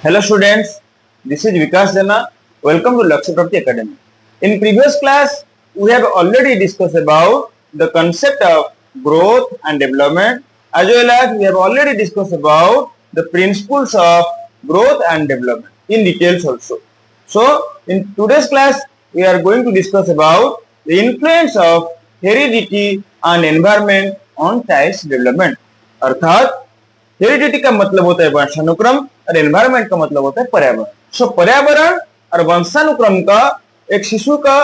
Hello students, this is Vikas Jana. Welcome to Lakshya Prapti Academy. In previous class, we have already discussed about the concept of growth and development, as well as we have already discussed about the principles of growth and development in details also. So, in today's class, we are going to discuss about the influence of heredity and environment on child's development. अर्थात heredity का मतलब होता है वंशानुक्रम और environment का मतलब होता है पर्यावरण। सो पर्यावरण और वंशानुक्रम का एक शिशु का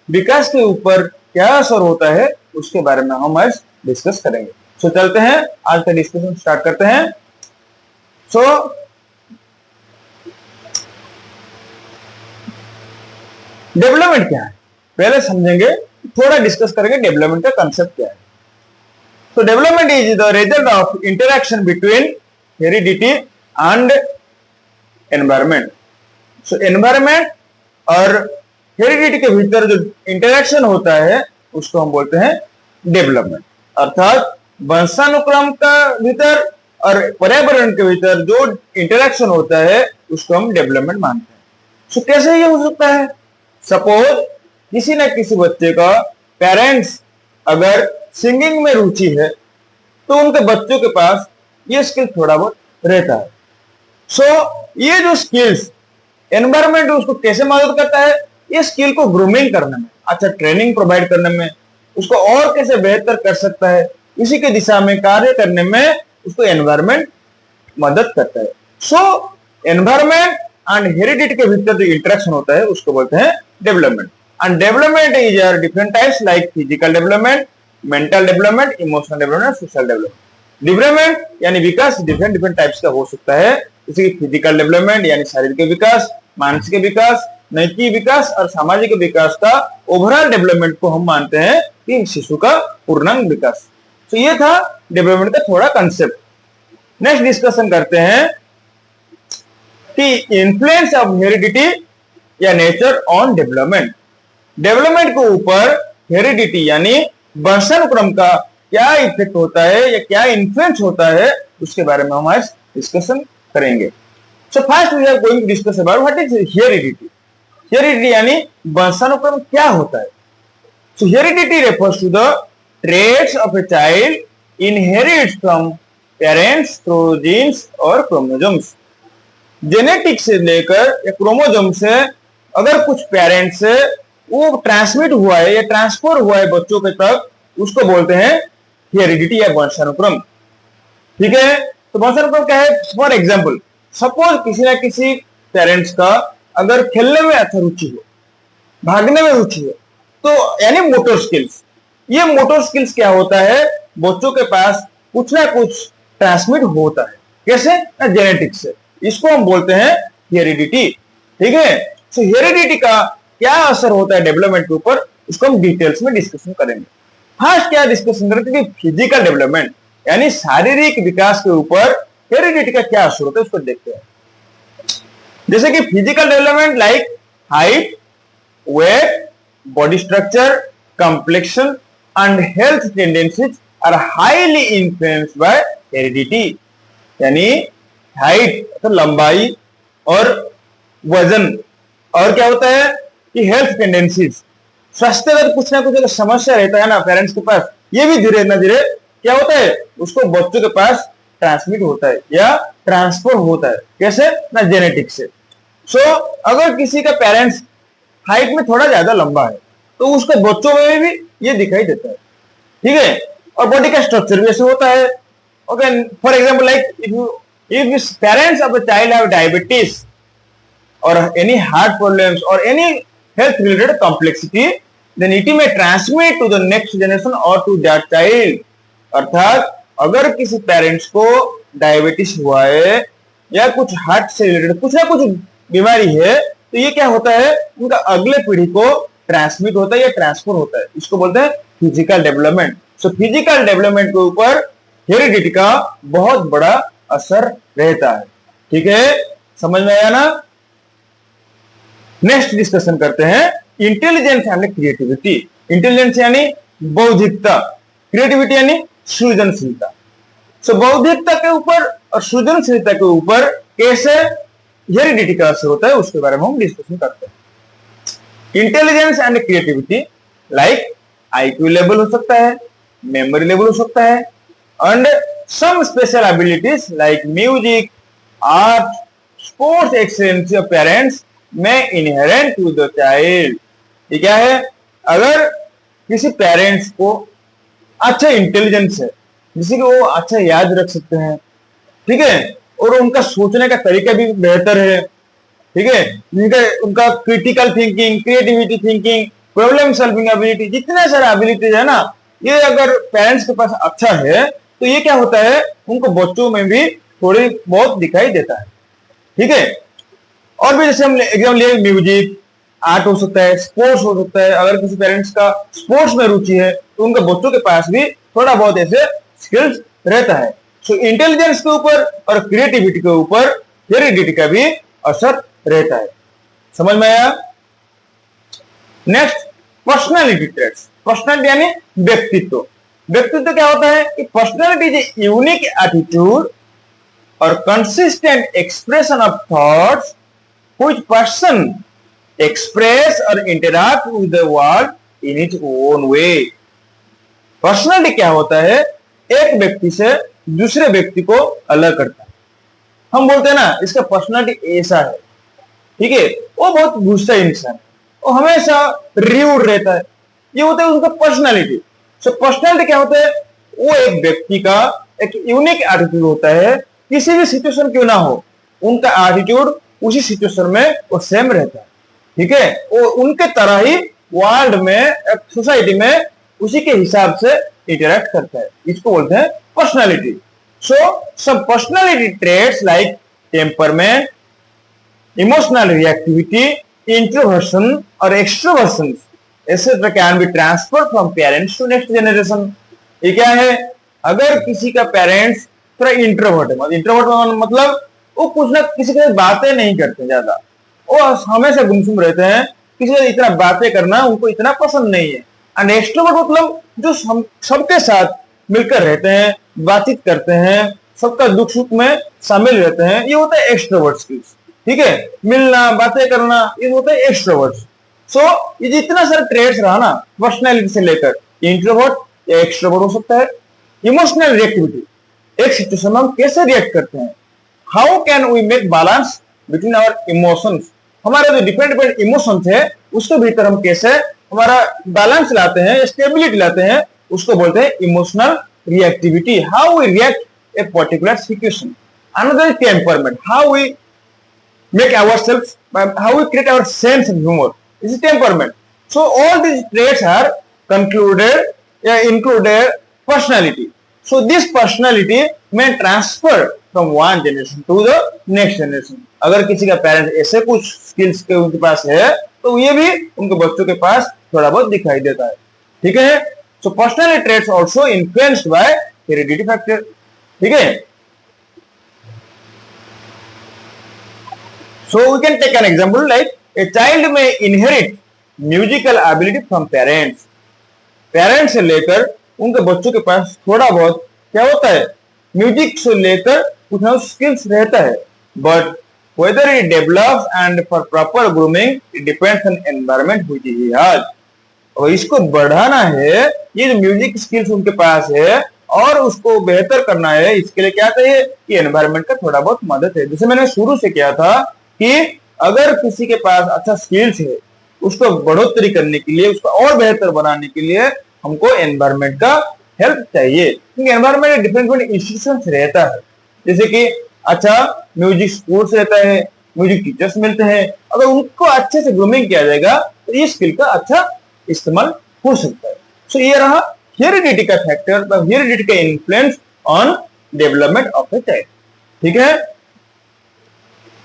विकास के ऊपर क्या असर होता है उसके बारे में हम आज डिस्कस करेंगे। सो चलते हैं, आज का डिस्कशन स्टार्ट करते हैं। सो डेवलपमेंट क्या है पहले समझेंगे, थोड़ा डिस्कस करेंगे डेवलपमेंट का कंसेप्ट क्या है। So development is the result of interaction between heredity and environment. So environment और heredity के भीतर जो interaction होता है उसको हम बोलते हैं डेवलपमेंट। अर्थात वंशानुक्रम का भीतर और पर्यावरण के भीतर जो इंटरेक्शन होता है उसको हम डेवलपमेंट मानते हैं। So कैसे ये हो सकता है? सपोज किसी न किसी बच्चे का पेरेंट्स अगर सिंगिंग में रुचि है तो उनके बच्चों के पास ये स्किल थोड़ा बहुत रहता है। सो ये जो स्किल्स एनवायरनमेंट उसको कैसे मदद करता है, ये स्किल को ग्रूमिंग करने में, अच्छा ट्रेनिंग प्रोवाइड करने में, उसको और कैसे बेहतर कर सकता है इसी के दिशा में कार्य करने में उसको एनवायरनमेंट मदद करता है। सो एनवायरनमेंट एंड हेरिडिटी के भीतर जो इंटरेक्शन होता है उसको बोलते हैं development. And development is are different types like physical development, mental development, emotional development, social development. Development यानी विकास डिफरेंट डिफरेंट टाइप्स का हो सकता है, जैसे कि फिजिकल डेवलपमेंट यानी शारीरिक विकास, मानसिक विकास, नैतिक विकास और सामाजिक विकास का ओवरऑल डेवलपमेंट को हम मानते हैं कि शिशु का पूर्णांग विकास। तो ये था डेवलपमेंट का थोड़ा कंसेप्ट। नेक्स्ट डिस्कशन करते हैं कि इन्फ्लुएंस ऑफ हेरिडिटी या नेचर ऑन डेवलपमेंट। डेवलपमेंट के ऊपर हेरिडिटी यानी वंशानुक्रम का क्या इफेक्ट होता है या क्या इन्फ्लुएंस होता है उसके बारे में हम आज डिस्कशन करेंगे। So first we are going to discuss about what is heredity. Heredity यानी वंशानुक्रम क्या होता है। So heredity refers to the traits of a child inherits from parents through genes और क्रोमोसोम्स। जेनेटिक्स से लेकर या क्रोमोसोम से अगर कुछ पेरेंट्स से वो ट्रांसमिट हुआ है या ट्रांसफर हुआ है बच्चों के तक, उसको बोलते हैं हेरिडिटी या वंशानुक्रम। ठीक है, तो वंशानुक्रम क्या है? फॉर एग्जांपल सपोज किसी ना किसी पेरेंट्स का अगर खेलने में अच्छा रुचि हो, भागने में रुचि हो, तो यानी मोटर स्किल्स, ये मोटर स्किल्स क्या होता है बच्चों के पास कुछ ना कुछ ट्रांसमिट होता है। कैसे? जेनेटिक्स से। इसको हम बोलते हैं हेरिडिटी। ठीक है, सो हेरिडिटी का क्या असर होता है डेवलपमेंट के ऊपर उसको हम डिटेल्स में डिस्कशन करेंगे। फर्स्ट क्या डिस्कशन करते हैं? फिजिकल डेवलपमेंट यानी शारीरिक विकास के ऊपर हेरिडिटी का क्या असर होता है उसको देखते हैं। जैसे कि physical development like height, weight, body structure, complexion and health tendencies are highly influenced by heredity. यानी हाइट तो लंबाई और वजन, और क्या होता है कि हेल्थ टेंडेंसीज, स्वास्थ्यगत कुछ ना कुछ अगर समस्या रहता है ना पेरेंट्स के पास, ये भी धीरे न धीरे क्या होता है उसको बच्चों के पास ट्रांसमिट होता है या ट्रांसफर होता है। कैसे? ना जेनेटिक्स से। सो अगर किसी का पेरेंट्स हाइट में थोड़ा ज्यादा लंबा है तो उसके बच्चों में भी ये दिखाई देता है। ठीक है, और बॉडी का स्ट्रक्चर भी ऐसे होता है। Okay, for example like if parents of a child have diabetes or any heart problems or any health related complexity, then it may transmit to the next generation or to that child. अर्थात अगर किसी parents को diabetes हुआ है या कुछ heart से related कुछ ना कुछ बीमारी है तो ये क्या होता है उनका अगले पीढ़ी को ट्रांसमिट होता है या ट्रांसफर होता है। इसको बोलते हैं physical development. So physical development के ऊपर हेरिडिटी का बहुत बड़ा असर रहता है। ठीक है, समझ में आया ना? नेक्स्ट डिस्कशन करते हैं इंटेलिजेंस एंड क्रिएटिविटी। इंटेलिजेंस यानी बौद्धिकता, क्रिएटिविटी यानी सृजनशीलता। सो बौद्धिकता के ऊपर और सृजनशीलता के ऊपर कैसे हेरिडिटी का असर होता है उसके बारे में हम डिस्कशन करते हैं। Intelligence and creativity like IQ level हो सकता है, मेमोरी लेवल हो सकता है, and some special abilities like music, art, sports excellence of parents में इनहेरेंट टू द चाइल्ड। ये क्या है? अगर किसी पेरेंट्स को अच्छा इंटेलिजेंस है, जिसे कि वो अच्छा याद रख सकते हैं, ठीक है, और उनका सोचने का तरीका भी बेहतर है, ठीक है, उनका critical thinking, creativity thinking, problem solving ability, जितने सारे एबिलिटीज है ना, ये अगर पेरेंट्स के पास अच्छा है तो ये क्या होता है, उनको बच्चों में भी थोड़ी बहुत दिखाई देता है, ठीक है। और भी जैसे हम एग्जाम लिए, म्यूजिक, आर्ट हो सकता है, स्पोर्ट्स हो सकता है। अगर किसी पेरेंट्स का स्पोर्ट्स में रुचि है तो उनके बच्चों के पास भी थोड़ा बहुत ऐसे स्किल्स रहता है। सो इंटेलिजेंस के ऊपर और क्रिएटिविटी के ऊपर हेरिडिटी का भी असर रहता है। समझ में आया? Next, personality traits. पर्सनालिटी यानी व्यक्तित्व। व्यक्तित्व क्या होता है कि पर्सनालिटी इज यूनिक एटीट्यूड और consistent expression of thoughts which person express और interact with the world in its own way. Personality क्या होता है? एक व्यक्ति से दूसरे व्यक्ति को अलग करता है। हम बोलते हैं ना, इसका पर्सनालिटी ऐसा है, ठीक है, वो बहुत गुस्सा इंसान, वो हमेशा रूड रहता है, ये होता है उनका पर्सनालिटी। सो पर्सनालिटी क्या होता है? वो एक व्यक्ति का एक यूनिक एटीट्यूड होता है, किसी भी सिचुएशन क्यों ना हो, उनका एटीट्यूड उसी सिचुएशन में वो सेम रहता है, ठीक है, वो उनके तरह ही वर्ल्ड में, सोसाइटी में उसी के हिसाब से इंटरेक्ट करता है। इसको बोलते हैं personality. So some personality traits like temperament, emotional reactivity, introversion और extroversion etc can be transferred from parents to next generation। ये क्या है? अगर किसी का पेरेंट्स थोड़ा इंट्रोवर्ट है, इंट्रोवर्ट मतलब वो कुछ ना किसी के साथ बातें नहीं करते ज्यादा, वो हमेशा गुमसुम रहते हैं, किसी से इतना बातें करना उनको इतना पसंद नहीं है। एंड एक्सट्रोवर्ट मतलब जो सबके साथ मिलकर रहते हैं, बातचीत करते हैं, सबका दुख सुख में शामिल रहते हैं, ये होता है एक्सट्रोवर्ट स्किल्स, ठीक है, मिलना, बातें करना, ये होता है एक्सट्रोवर्ट। सो ये जितना सारा ट्रेड्स रहा ना पर्सनैलिटी से लेकर, इंट्रोवर्ट या एक्सट्रोवर्ट हो सकता है। इमोशनल रिएक्टिविटी, एक सिचुएशन में हम कैसे रिएक्ट करते हैं, how can we make balance between our emotions, हमारे जो डिफरेंट इमोशंस है उसके भीतर हम कैसे हमारा बैलेंस लाते हैं, स्टेबिलिटी लाते हैं, उसको बोलते हैं emotional reactivity. How we react a particular situation. Another is temperament, how we make ourselves, how we create our sense of humor. This is temperament. So all these traits are included personality. So this personality may transfer from one generation to the next generation. अगर किसी का parents ऐसे कुछ skills के उनके पास है तो ये भी उनके बच्चों के पास थोड़ा बहुत दिखाई देता है, ठीक है। So personality traits also influenced by heredity factor, ठीक है। So we can take an example like a child may inherit musical ability from parents. Parents से लेकर उनके बच्चों के पास थोड़ा बहुत क्या होता है, म्यूजिक से लेकर कुछ ना स्किल्स रहता है, but whether it develops and for proper grooming it depends on environment which he has। और इसको बढ़ाना है, ये जो म्यूजिक स्किल्स उनके पास है और उसको बेहतर करना है, इसके लिए क्या चाहिए कि एनवायरमेंट का थोड़ा बहुत मदद है। जैसे मैंने शुरू से किया था कि अगर किसी के पास अच्छा स्किल्स है, उसको बढ़ोतरी करने के लिए, उसको और बेहतर बनाने के लिए हमको एनवायरमेंट का हेल्प चाहिए, क्योंकि एनवायरमेंट में डिफरेंट इंस्टीट्यूशंस रहता है, जैसे कि अच्छा म्यूजिक स्कूल्स रहता है, म्यूजिक टीचर्स मिलते हैं, अगर उनको अच्छे से ग्रूमिंग किया जाएगा तो ये स्किल का अच्छा इस्तेमाल हो सकता है। सो ये रहा हेरिडिटी का फैक्टर, हेरिडिटी का influence on development of a child, ठीक है।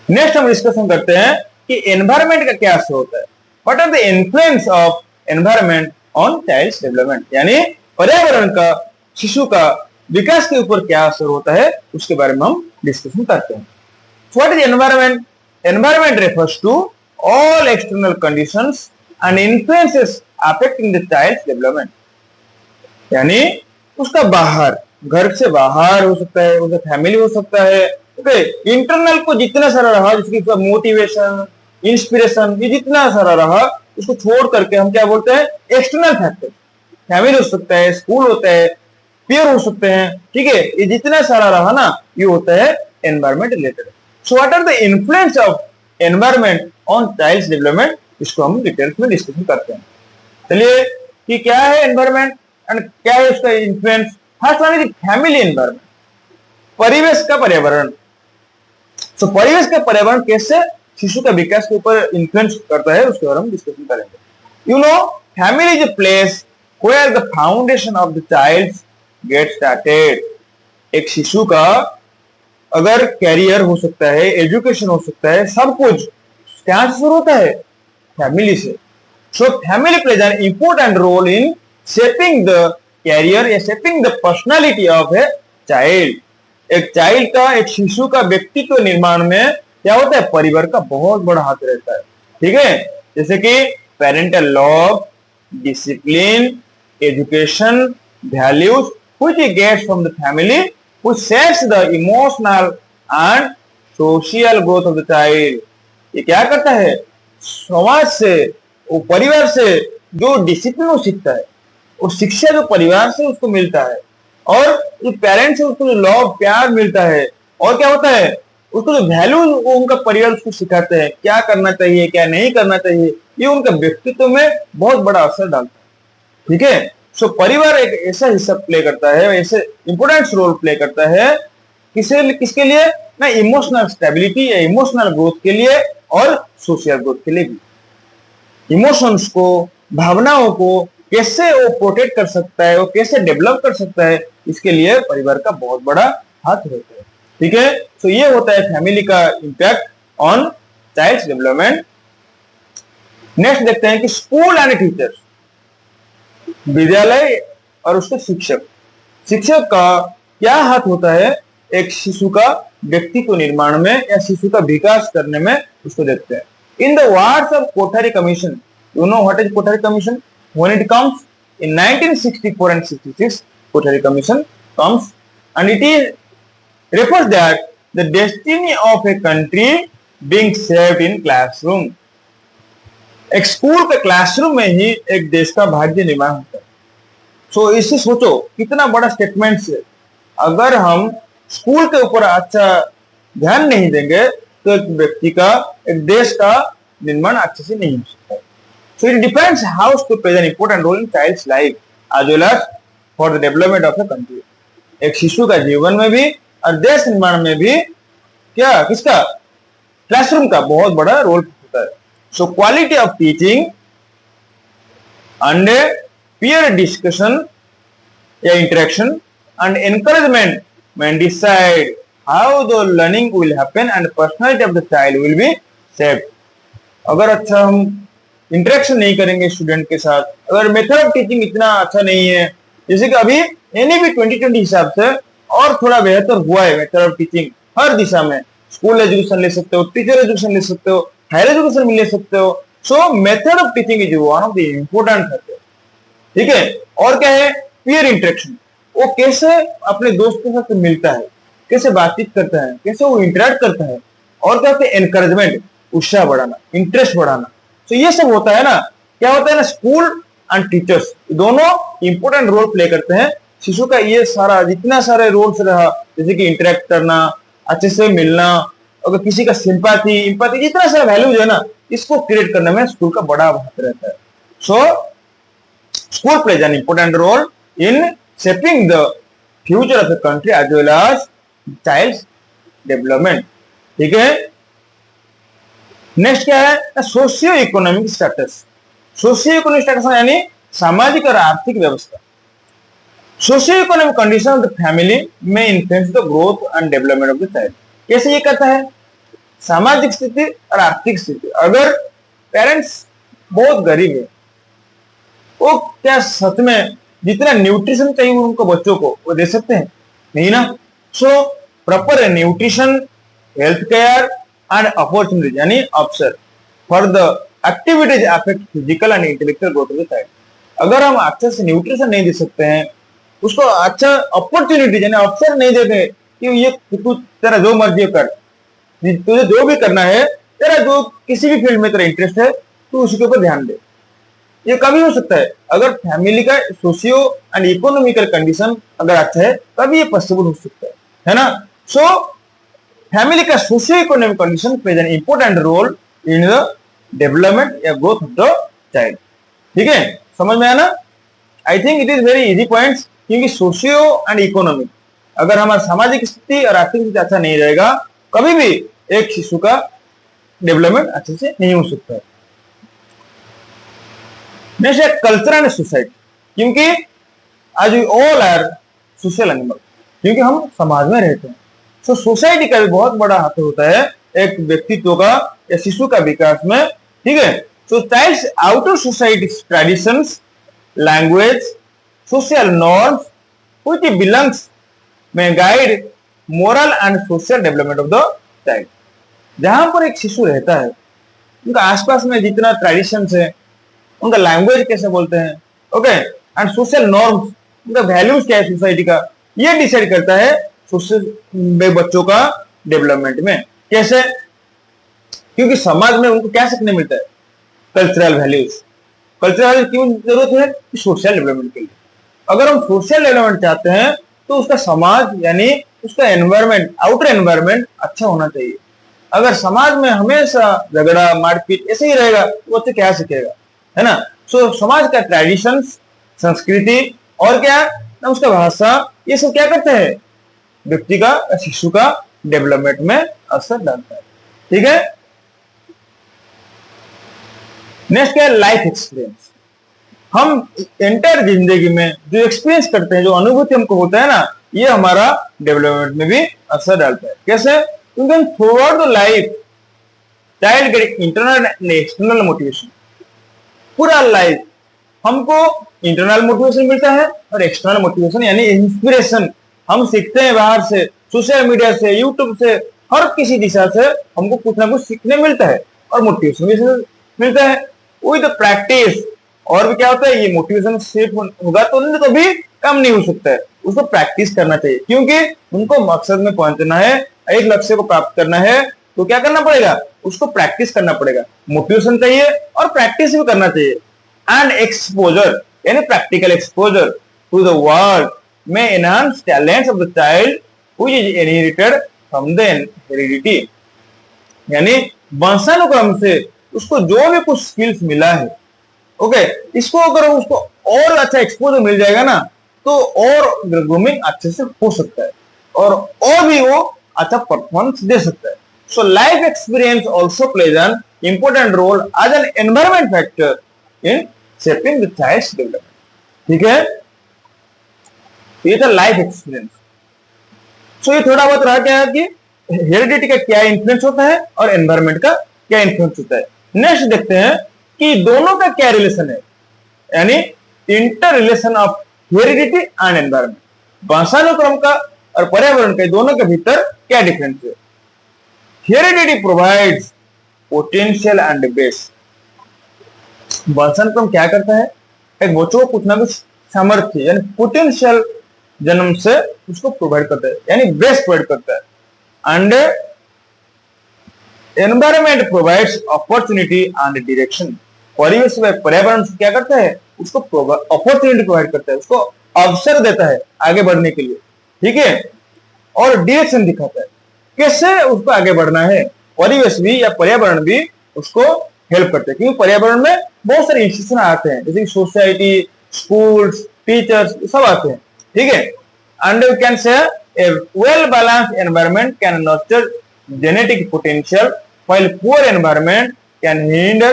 नेक्स्ट हम डिस्कशन करते हैं कि एनवायरमेंट का क्या असर होता है, what are the influence of environment on child's development, यानी पर्यावरण का शिशु का विकास के ऊपर क्या असर होता है उसके बारे में हम डिस्कशन करते हैं। What is environment? Environment refers to all external conditions and influences affecting the child's development, यानी उसका बाहर, घर से बाहर हो सकता है, उसका फैमिली हो सकता है, ओके, इंटरनल को जितना सारा रहा, जिसकी मोटिवेशन, इंस्पिरेशन, ये जितना सारा रहा, उसको छोड़ करके हम क्या बोलते हैं, एक्सटर्नल फैक्टर। फैमिली हो सकता है, स्कूल होता है, पेयर हो सकते हैं, ठीक है, ये जितना सारा रहा ना, ये होता है environment related. So what are the influence of environment on child development, इसको हम डिटेल्स में डिस्कशन करते हैं। चलिए कि क्या है एनवायरमेंट एंड क्या है उसका influence. First one is family environment, परिवेश का पर्यावरण। सो परिवेश का पर्यावरण कैसे शिशु का विकास के ऊपर इन्फ्लुएंस करता है, उसके बारे में डिस्कशन करेंगे। You know, family is a place where the foundation of the child get started. एक शिशु का अगर कैरियर हो सकता है, एजुकेशन हो सकता है, सब कुछ क्या से शुरू होता है, फैमिली से। So family plays an important role in shaping the career या shaping the personality of a child. एक चाइल्ड का, एक शिशु का व्यक्तित्व निर्माण में क्या होता है, परिवार का बहुत बड़ा हाथ रहता है, ठीक है। जैसे कि parental love, discipline, education, values which he gets from the family, which sets the emotional and social growth of the child। ये क्या करता है, समाज से, वो परिवार से जो डिसिप्लिन वो सीखता है, और शिक्षा जो परिवार से उसको मिलता है, और जो पेरेंट्स से उसको जो लव प्यार मिलता है, और क्या होता है, उसको जो वैल्यू वो उनका परिवार उसको सिखाते हैं, क्या करना चाहिए क्या नहीं करना चाहिए, ये उनका व्यक्तित्व में बहुत बड़ा असर डालता है, ठीक है। सो परिवार एक ऐसा हिस्सा प्ले करता है, ऐसे इंपोर्टेंट रोल प्ले करता है किसके लिए ना, इमोशनल स्टेबिलिटी या इमोशनल ग्रोथ के लिए और सोशल ग्रोथ के लिए भी। इमोशंस को, भावनाओं को कैसे वो प्रोटेक्ट कर सकता है, वो कैसे डेवलप कर सकता है, इसके लिए परिवार का बहुत बड़ा हाथ रहता है, ठीक है। सो ये होता है फैमिली का impact on child development. Next देखते हैं कि स्कूल एंड टीचर्स, विद्यालय और उसके शिक्षक। शिक्षक का क्या हाथ होता है एक शिशु का व्यक्तित्व निर्माण में या शिशु का विकास करने में, उसको देखते हैं। In the words of Kothari commission, you know what is Kothari commission, when it comes in 1964 and 66, Kothari commission comes and it is refers that the destiny of a country being shaped in classroom। एक school के classroom में ही एक देश का भाग्य निर्माण होता है। सो इससे सोचो कितना बड़ा स्टेटमेंट है। अगर हम स्कूल के ऊपर अच्छा ध्यान नहीं देंगे तो एक व्यक्ति का, एक देश का निर्माण अच्छे से नहीं हो सकता। So it depends how school plays an important role in child's life as well as for the development of a country. एक शिशु का जीवन में भी और देश निर्माण में भी क्या, किसका, क्लासरूम का बहुत बड़ा रोल होता है। So quality of teaching and peer discussion या interaction and encouragement may decide how the learning will happen and personality of the child will be shaped। अगर अच्छा हम इंटरेक्शन नहीं करेंगे स्टूडेंट के साथ, अगर मेथड ऑफ टीचिंग इतना अच्छा नहीं है, जैसे कि अभी एनईपी 2020 हिसाब से और थोड़ा बेहतर हुआ है मेथड ऑफ टीचिंग हर दिशा में। स्कूल एजुकेशन ले सकते हो, टीचर एजुकेशन ले सकते हो, हायर एजुकेशन मिल सकते हो। सो method of teaching is one of the important factor, ठीक है। और क्या है, पीयर इंटरेक्शन, वो कैसे अपने दोस्त के साथ मिलता है, कैसे बातचीत करता है, कैसे वो इंटरेक्ट करता है, और क्या होता है, एनकरेजमेंट, उत्साह बढ़ाना, इंटरेस्ट बढ़ाना। तो ये सब होता है ना, क्या होता है ना, स्कूल एंड टीचर्स दोनों इंपोर्टेंट रोल प्ले करते हैं। शिशु का ये सारा जितना सारे रोल्स रहा, जैसे कि इंटरेक्ट करना, अच्छे से मिलना, अगर किसी का सिंपैथी, एम्पैथी, जितना सारा वैल्यूज है ना, इसको क्रिएट करने में स्कूल का बड़ा हाथ रहता है। So school plays an important role in shaping the future of the country as well as child development, ठीक है। नेक्स्ट क्या है, socio economic status. Socio economic status यानी सामाजिक और आर्थिक व्यवस्था। Socio economic condition of the family may influence the growth and development of the child. कैसे ये करता है, सामाजिक स्थिति और आर्थिक स्थिति। अगर पेरेंट्स बहुत गरीब है, वो क्या सच में जितना न्यूट्रिशन चाहिए उनको बच्चों को वो दे सकते हैं, नहीं ना। So proper nutrition, health care and opportunities यानी अवसर for the activities affect physical and intellectual growth of the child. अगर हम अच्छे से न्यूट्रिशन नहीं दे सकते हैं, उसको अच्छा अपॉर्चुनिटी यानी अवसर नहीं देते कि ये तू तेरा जो मर्जी कर, तुझे जो भी करना है, तेरा जो किसी भी फील्ड में तेरा इंटरेस्ट है, तू उसी के ऊपर ध्यान दे। ये कभी हो सकता है अगर फैमिली का सोशियो एंड इकोनॉमिकल कंडीशन अगर अच्छा है, तभी ये पॉसिबल हो सकता है ना। सो फैमिली का socio economic condition plays an important role in the development या ग्रोथ ऑफ द चाइल्ड। ठीक है, समझ में आया ना। I think it is very easy points, क्योंकि सोशियो एंड इकोनॉमिक, अगर हमारा सामाजिक स्थिति और आर्थिक स्थिति अच्छा नहीं रहेगा, कभी भी एक शिशु का डेवलपमेंट अच्छे से नहीं हो सकता है। नेक्स्ट है कल्चर एंड सोसाइटी, क्योंकि आज we all are social animal, क्योंकि हम समाज में रहते हैं। सो सोसाइटी का भी बहुत बड़ा हाथ होता है एक व्यक्तित्व का या शिशु का विकास में। ठीक है, so child's outer society traditions, language, social norms which belongs may guide moral and social development of the child. जहां पर एक शिशु रहता है, उनका आसपास में जितना ट्रेडिशंस है, उनका लैंग्वेज कैसे बोलते हैं, ओके, एंड सोशल नॉर्म्स, उनका वैल्यूज क्या है सोसाइटी का, ये डिसाइड करता है सोशल बच्चों का डेवलपमेंट में। कैसे? क्योंकि समाज में उनको क्या सीखने मिलता है? Cultural values. कल्चरल वैल्यूज क्यों जरूरत है? सोशल डेवलपमेंट के लिए। अगर हम सोशल डेवलपमेंट चाहते हैं तो उसका समाज यानी उसका एनवायरमेंट, आउटर एनवायरमेंट अच्छा होना चाहिए। अगर समाज में हमेशा झगड़ा मारपीट ऐसे ही रहेगा तो बच्चे क्या सीखेगा, है ना। सो समाज का ट्रेडिशंस, संस्कृति और क्या ना उसका भाषा, ये सब क्या करते हैं? व्यक्ति का, शिशु का डेवलपमेंट में असर डालता है। ठीक है, नेक्स्ट क्या है? Life experience. हम एंटायर जिंदगी में जो एक्सपीरियंस करते हैं, जो अनुभूति हमको होता है ना, ये हमारा डेवलपमेंट में भी असर डालता है। कैसे? क्योंकि through out the life child gate internal and external motivation. पूरा लाइफ हमको इंटरनल मोटिवेशन मिलता है और एक्सटर्नल मोटिवेशन यानी इंस्पिरेशन हम सीखते हैं बाहर से, सोशल मीडिया से, यूट्यूब से, हर किसी दिशा से हमको कुछ ना कुछ सीखने मिलता है और मोटिवेशन भी मिलता है विद प्रैक्टिस। और भी क्या होता है, ये मोटिवेशन सिर्फ होगा तो कभी कम नहीं हो सकता है, उसको प्रैक्टिस करना चाहिए। क्योंकि उनको मकसद में पहुंचना है, एक लक्ष्य को प्राप्त करना है, तो क्या करना पड़ेगा? उसको प्रैक्टिस करना पड़ेगा। मोटिवेशन चाहिए और प्रैक्टिस भी करना चाहिए। एंड एक्सपोजर यानी practical exposure to the world may enhance talents of the child which is inherited from the heredity. यानी वंशानुक्रम से उसको जो भी कुछ स्किल्स मिला है, ओके, इसको अगर उसको और अच्छा एक्सपोजर मिल जाएगा ना, तो और ग्रूमिंग अच्छे से हो सकता है और भी वो अच्छा परफॉर्मेंस दे सकता है। So life experience also plays an important role as an environment factor in shaping the child's development. ठीक है, ये था लाइफ एक्सपीरियंस। सो ये थोड़ा बहुत रहा क्या है कि हेरिडिटी का क्या इन्फ्लुएंस होता है और एनवायरमेंट का क्या इन्फ्लुएंस होता है। नेक्स्ट देखते हैं कि दोनों का क्या रिलेशन है, यानी inter relation of heredity and environment. वंशानुक्रम का और पर्यावरण के दोनों के भीतर क्या डिफरेंस है। Heredity provides potential and base. वंशानुक्रम क्या करता है? एक बच्चों को कुछ ना कुछ सामर्थ्य यानी पोटेंशियल जन्म से उसको प्रोवाइड करता है, यानी बेस प्रोवाइड करता है। And environment provides opportunity and direction. परिवेश में पर्यावरण क्या करता है? उसको अपॉर्चुनिटी प्रोवाइड करता है, उसको अवसर देता है आगे बढ़ने के लिए। ठीक है, और डायरेक्शन दिखाता है कैसे उसको आगे बढ़ना है। परिवेश भी या पर्यावरण भी उसको हेल्प करते हैं, क्योंकि पर्यावरण में बहुत सारे इंस्टीट्यूशन आते हैं, जैसे सोसाइटी, स्कूल्स, टीचर्स, सब आते हैं। ठीक है, and we can say a well balanced environment can nurture genetic potential while poor environment can hinder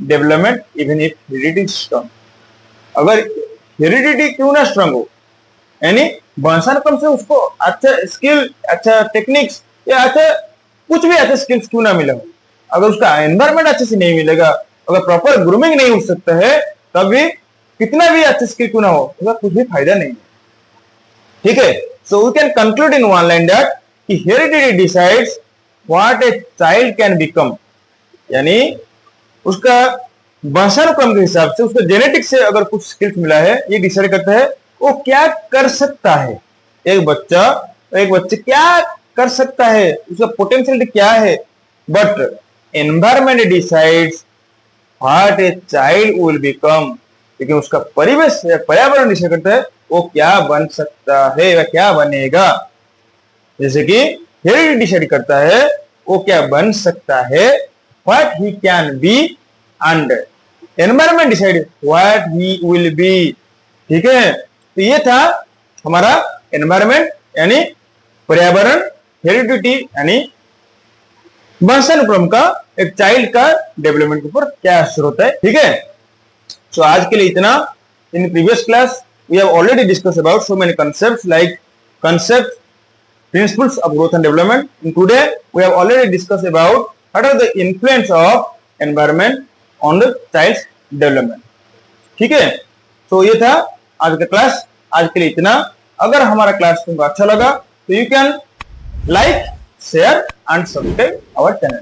development even if heredity is strong। अगर हेरिडिटी क्यों ना स्ट्रांग हो, यानी वंशानुक्रम से उसको अच्छा स्किल, अच्छा टेक्निक्स या अच्छा कुछ भी अच्छे स्किल्स क्यों ना मिले हो, अगर उसका एनवायरमेंट अच्छे से नहीं मिलेगा, अगर प्रॉपर ग्रूमिंग नहीं हो सकता है, तभी कितना भी अच्छे स्किल क्यों ना हो, उसका कुछ भी फायदा नहीं है। ठीक है, so we can conclude in one line that heredity decides what a child can become। यानी उसका वंशानुक्रम के हिसाब से, उसका जेनेटिक्स से अगर कुछ स्किल्स मिला है, ये डिसाइड करता है वो क्या कर सकता है। एक बच्चा एक बच्चे क्या कर सकता है, उसका पोटेंशियल क्या है, but environment decides what a child will become, लेकिन उसका परिवेश पर्यावरण डिसाइड करता है वो क्या बन सकता है वह क्या बनेगा। जैसे कि हेरिडिटी डिसाइड करता है वो क्या बन सकता है, what he can be, and environment decide what he will be. ठीक है, तो ये था हमारा एनवायरमेंट यानी पर्यावरण, हेरिडिटी यानी वंशानुक्रम का एक चाइल्ड का डेवलपमेंट के ऊपर क्या असर होता है। ठीक है, सो आज के लिए इतना। In previous class we have already discuss about so many concepts like concepts, principles of growth and development. And today we have already discussed about what are the influence of environment on the child's development. ठीक है, तो ये था आज का class. आज के लिए इतना। अगर हमारा क्लास तुमको अच्छा लगा तो you can like, share and subscribe our channel.